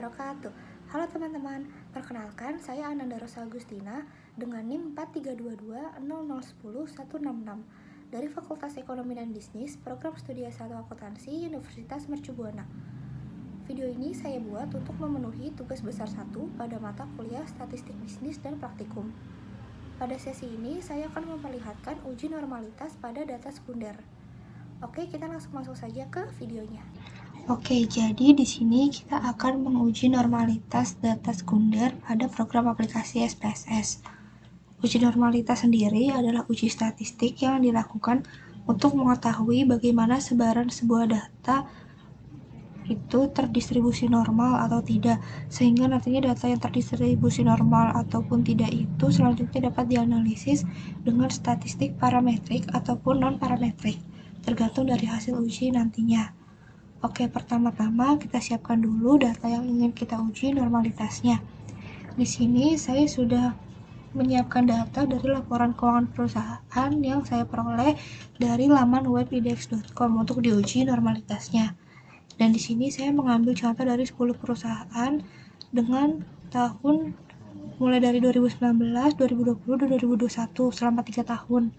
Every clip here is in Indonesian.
wabarakatuh. Halo teman-teman, perkenalkan saya Ananda Rosa Agustina dengan NIM 43220010 dari Fakultas Ekonomi dan Bisnis, Program Studi S1 Akuntansi, Universitas Mercu Buana. Video ini saya buat untuk memenuhi tugas besar 1 pada mata kuliah Statistik Bisnis dan Praktikum. Pada sesi ini, saya akan memperlihatkan uji normalitas pada data sekunder. Oke, kita langsung masuk saja ke videonya. Oke, jadi di sini kita akan menguji normalitas data sekunder pada program aplikasi SPSS. Uji normalitas sendiri adalah uji statistik yang dilakukan untuk mengetahui bagaimana sebaran sebuah data itu terdistribusi normal atau tidak, sehingga nantinya data yang terdistribusi normal ataupun tidak itu selanjutnya dapat dianalisis dengan statistik parametrik ataupun non-parametrik, tergantung dari hasil uji nantinya. Oke, pertama-tama kita siapkan dulu data yang ingin kita uji normalitasnya. Di sini saya sudah menyiapkan data dari laporan keuangan perusahaan yang saya peroleh dari laman web idx.com untuk diuji normalitasnya. Dan di sini saya mengambil contoh dari 10 perusahaan dengan tahun mulai dari 2019, 2020, dan 2021 selama 3 tahun.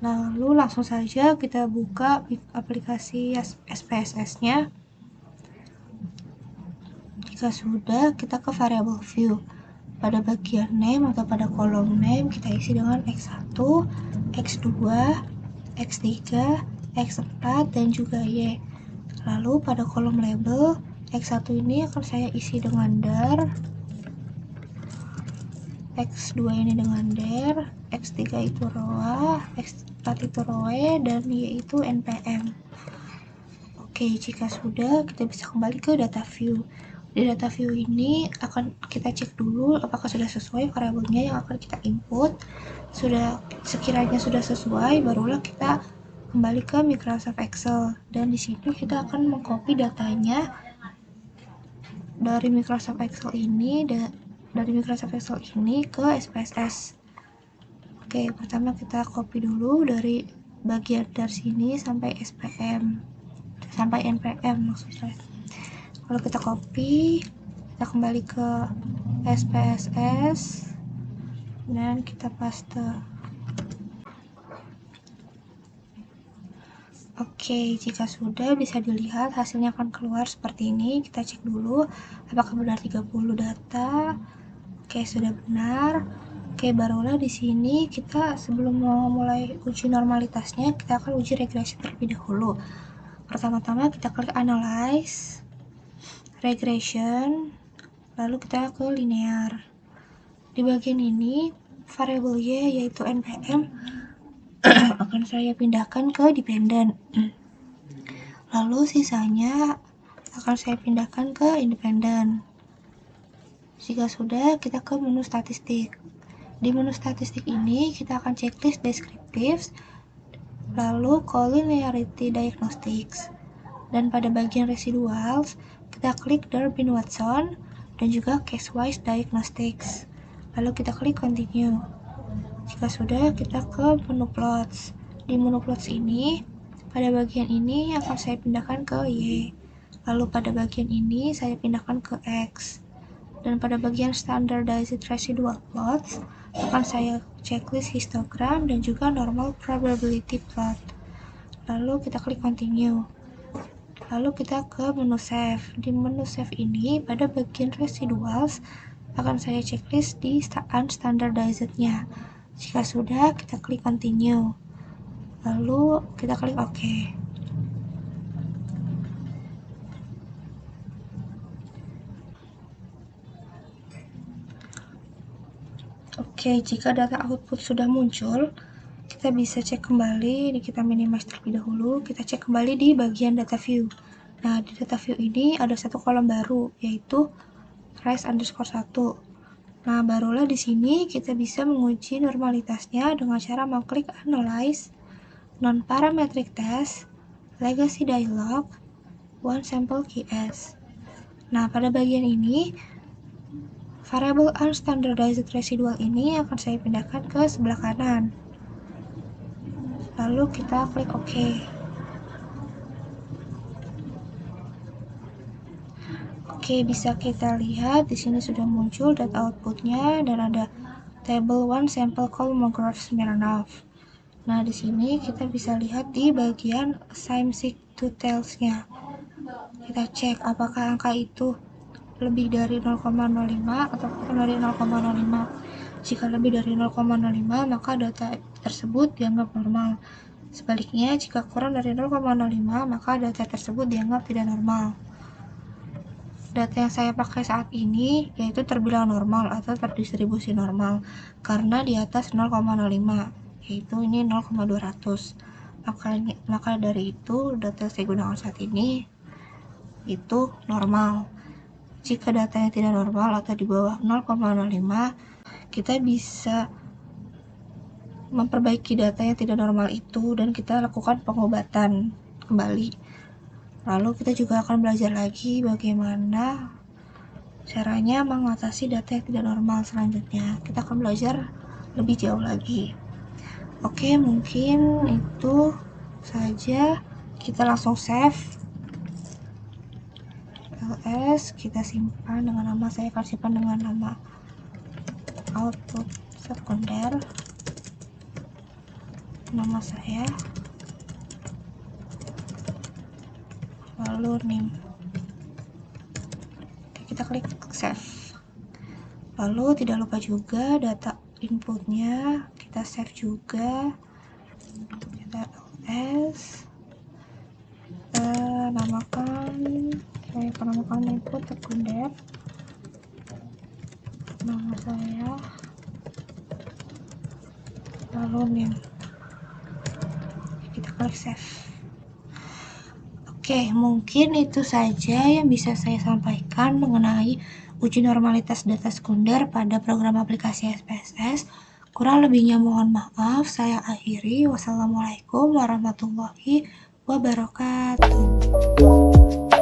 Lalu langsung saja kita buka aplikasi SPSS-nya. Jika sudah, kita ke variable view. Pada bagian name atau pada kolom name kita isi dengan X1, X2, X3, X4, dan juga Y. Lalu pada kolom label, X1 ini akan saya isi dengan dar, X2 ini dengan der, X3 itu roa, X4 itu roe, dan Y itu NPM. Oke, jika sudah, kita bisa kembali ke data view. Di data view ini akan kita cek dulu apakah sudah sesuai variabelnya yang akan kita input. Sekiranya sudah sesuai, barulah kita kembali ke Microsoft Excel. Dan di sini kita akan mengcopy datanya dari Microsoft Excel ini ke SPSS. Oke, pertama kita copy dulu dari bagian dari sini sampai NPM maksudnya. Kalau kita copy, kita kembali ke SPSS dan kita paste. Oke, jika sudah bisa dilihat hasilnya akan keluar seperti ini. Kita cek dulu apakah benar 30 data. Oke, sudah benar. Oke, barulah di sini kita sebelum mulai uji normalitasnya, kita akan uji regresi terlebih dahulu. Pertama-tama kita klik analyze, regression, lalu kita ke linear. Di bagian ini variabel Y yaitu NPM akan saya pindahkan ke dependent. Lalu sisanya akan saya pindahkan ke independent. Jika sudah, kita ke menu statistik. Di menu statistik ini kita akan checklist descriptives, lalu collinearity diagnostics. Dan pada bagian residuals, kita klik Durbin-Watson dan juga case-wise diagnostics. Lalu kita klik continue. Jika sudah, kita ke menu plots. Di menu plots ini, pada bagian ini akan saya pindahkan ke Y. Lalu pada bagian ini saya pindahkan ke X. Dan pada bagian standardized residual plots akan saya checklist histogram dan juga normal probability plot. Lalu kita klik continue. Lalu kita ke menu save. Di menu save ini pada bagian residuals akan saya checklist di unstandardized-nya. Jika sudah, kita klik continue. Lalu kita klik OK. Oke, jika data output sudah muncul, kita bisa cek kembali, kita minimize terlebih dahulu, kita cek kembali di bagian data view. Nah, di data view ini ada satu kolom baru, yaitu price_1. Nah, barulah di sini kita bisa menguji normalitasnya dengan cara mengklik analyze, non-parametric test, legacy dialog, one sample KS. Nah, pada bagian ini variable unstandardized residual ini akan saya pindahkan ke sebelah kanan. Lalu kita klik OK. Oke, Oke, bisa kita lihat di sini sudah muncul data outputnya dan ada table 1 sample Kolmogorov Smirnov. Nah, di sini kita bisa lihat di bagian Seismic details-nya. Kita cek apakah angka itu lebih dari 0,05 atau kurang dari 0,05. Jika lebih dari 0,05, maka data tersebut dianggap normal. Sebaliknya, jika kurang dari 0,05, maka data tersebut dianggap tidak normal. Data yang saya pakai saat ini yaitu terbilang normal atau terdistribusi normal karena di atas 0,05, yaitu ini 0,200. Maka dari itu data yang saya gunakan saat ini itu normal. Jika datanya tidak normal atau di bawah 0,05, kita bisa memperbaiki data yang tidak normal itu dan kita lakukan pengobatan kembali. Lalu kita juga akan belajar lagi bagaimana caranya mengatasi data yang tidak normal selanjutnya. Kita akan belajar lebih jauh lagi. Oke, mungkin itu saja. Kita langsung save. ls kita simpan dengan nama, saya akan simpan dengan nama output sekunder. Nama saya, lalu name. Kita klik save. Lalu tidak lupa juga data inputnya kita save juga. Kita ls, saya akan namakan input sekunder. Nama saya, lalu name. Kita klik save. Oke, mungkin itu saja yang bisa saya sampaikan mengenai uji normalitas data sekunder pada program aplikasi SPSS. Kurang lebihnya mohon maaf, saya akhiri. Wassalamualaikum warahmatullahi wabarakatuh.